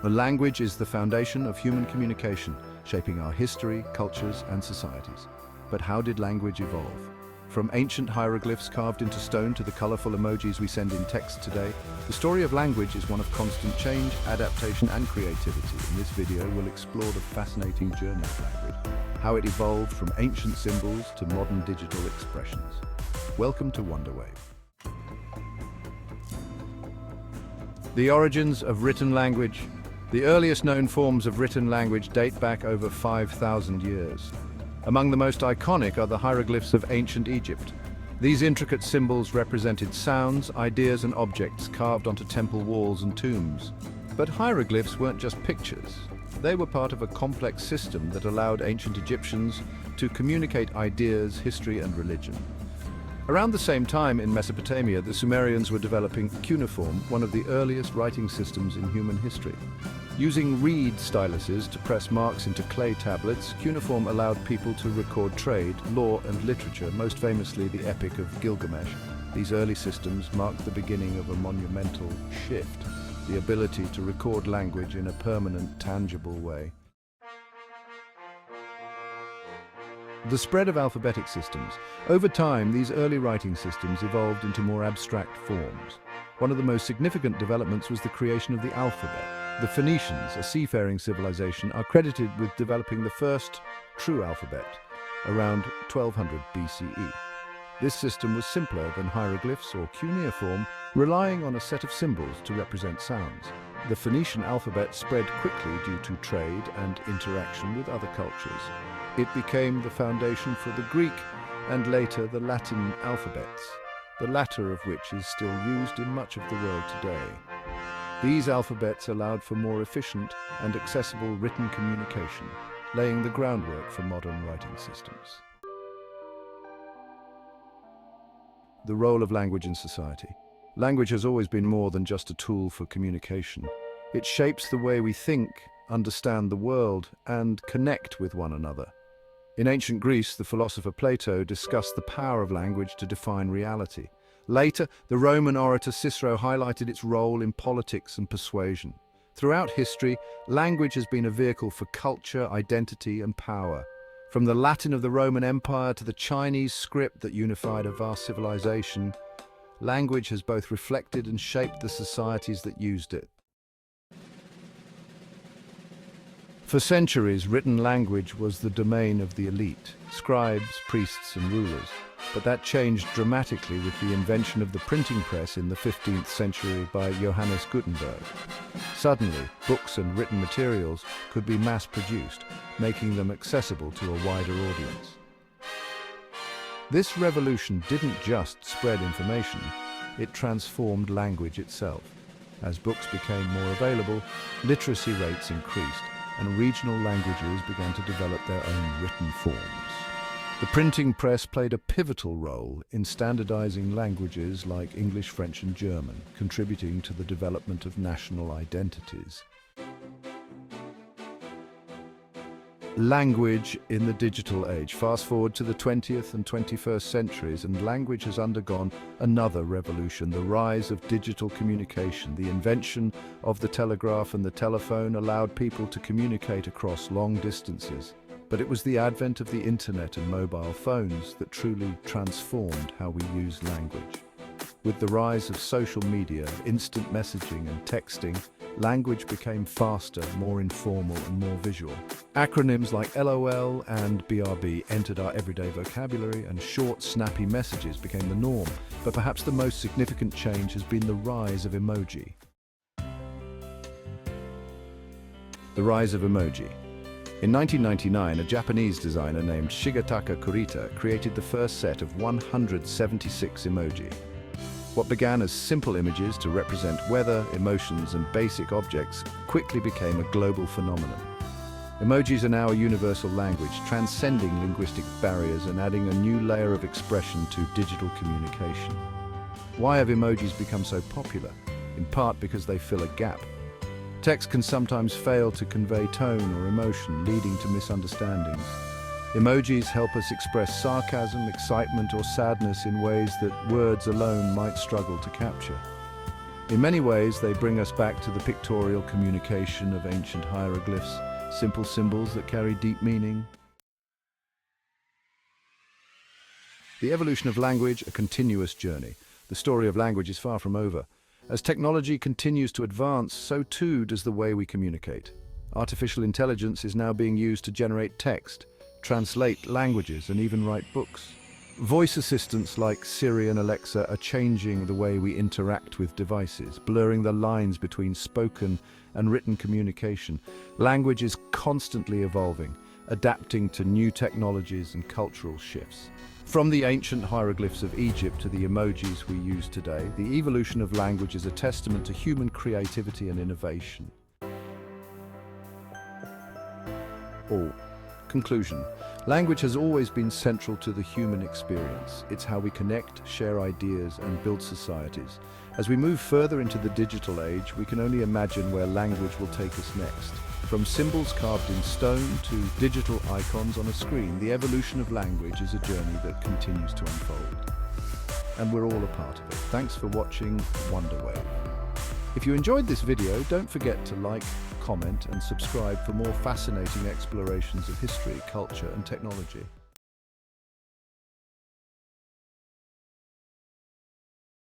The language is the foundation of human communication, shaping our history, cultures, and societies. But how did language evolve? From ancient hieroglyphs carved into stone to the colorful emojis we send in text today, the story of language is one of constant change, adaptation, and creativity. In this video, we'll explore the fascinating journey of language, how it evolved from ancient symbols to modern digital expressions. Welcome to Wonderwave. The origins of written language. The earliest known forms of written language date back over 5,000 years. Among the most iconic are the hieroglyphs of ancient Egypt. These intricate symbols represented sounds, ideas, and objects carved onto temple walls and tombs. But hieroglyphs weren't just pictures. They were part of a complex system that allowed ancient Egyptians to communicate ideas, history, and religion. Around the same time in Mesopotamia, the Sumerians were developing cuneiform, one of the earliest writing systems in human history. Using reed styluses to press marks into clay tablets, cuneiform allowed people to record trade, law, and literature, most famously the Epic of Gilgamesh. These early systems marked the beginning of a monumental shift, the ability to record language in a permanent, tangible way. The spread of alphabetic systems. Over time, these early writing systems evolved into more abstract forms. One of the most significant developments was the creation of the alphabet. The Phoenicians, a seafaring civilization, are credited with developing the first true alphabet around 1200 BCE. This system was simpler than hieroglyphs or cuneiform, relying on a set of symbols to represent sounds. The Phoenician alphabet spread quickly due to trade and interaction with other cultures. It became the foundation for the Greek and later the Latin alphabets, the latter of which is still used in much of the world today. These alphabets allowed for more efficient and accessible written communication, laying the groundwork for modern writing systems. The role of language in society. Language has always been more than just a tool for communication. It shapes the way we think, understand the world, and connect with one another. In ancient Greece, the philosopher Plato discussed the power of language to define reality. Later, the Roman orator Cicero highlighted its role in politics and persuasion. Throughout history, language has been a vehicle for culture, identity, and power. From the Latin of the Roman Empire to the Chinese script that unified a vast civilization, language has both reflected and shaped the societies that used it. For centuries, written language was the domain of the elite, scribes, priests, and rulers. But that changed dramatically with the invention of the printing press in the 15th century by Johannes Gutenberg. Suddenly, books and written materials could be mass-produced, making them accessible to a wider audience. This revolution didn't just spread information, it transformed language itself. As books became more available, literacy rates increased, and regional languages began to develop their own written forms. The printing press played a pivotal role in standardizing languages like English, French, and German, contributing to the development of national identities. Language in the digital age. Fast forward to the 20th and 21st centuries, and language has undergone another revolution, the rise of digital communication. The invention of the telegraph and the telephone allowed people to communicate across long distances. But it was the advent of the internet and mobile phones that truly transformed how we use language. With the rise of social media, instant messaging, and texting, language became faster, more informal, and more visual. Acronyms like LOL and BRB entered our everyday vocabulary, and short, snappy messages became the norm. But perhaps the most significant change has been the rise of emoji. The rise of emoji. In 1999, a Japanese designer named Shigetaka Kurita created the first set of 176 emoji. What began as simple images to represent weather, emotions, and basic objects quickly became a global phenomenon. Emojis are now a universal language, transcending linguistic barriers and adding a new layer of expression to digital communication. Why have emojis become so popular? In part because they fill a gap. Text can sometimes fail to convey tone or emotion, leading to misunderstandings. Emojis help us express sarcasm, excitement, or sadness in ways that words alone might struggle to capture. In many ways, they bring us back to the pictorial communication of ancient hieroglyphs, simple symbols that carry deep meaning. The evolution of language, a continuous journey. The story of language is far from over. As technology continues to advance, so too does the way we communicate. Artificial intelligence is now being used to generate text, translate languages, and even write books. Voice assistants like Siri and Alexa are changing the way we interact with devices, blurring the lines between spoken and written communication. Language is constantly evolving, adapting to new technologies and cultural shifts. From the ancient hieroglyphs of Egypt to the emojis we use today, the evolution of language is a testament to human creativity and innovation. Conclusion. Language has always been central to the human experience. It's how we connect, share ideas, and build societies. As we move further into the digital age, we can only imagine where language will take us next. From symbols carved in stone to digital icons on a screen, the evolution of language is a journey that continues to unfold. And we're all a part of it. Thanks for watching Wonderwave. If you enjoyed this video, don't forget to like, comment, and subscribe for more fascinating explorations of history, culture, and technology.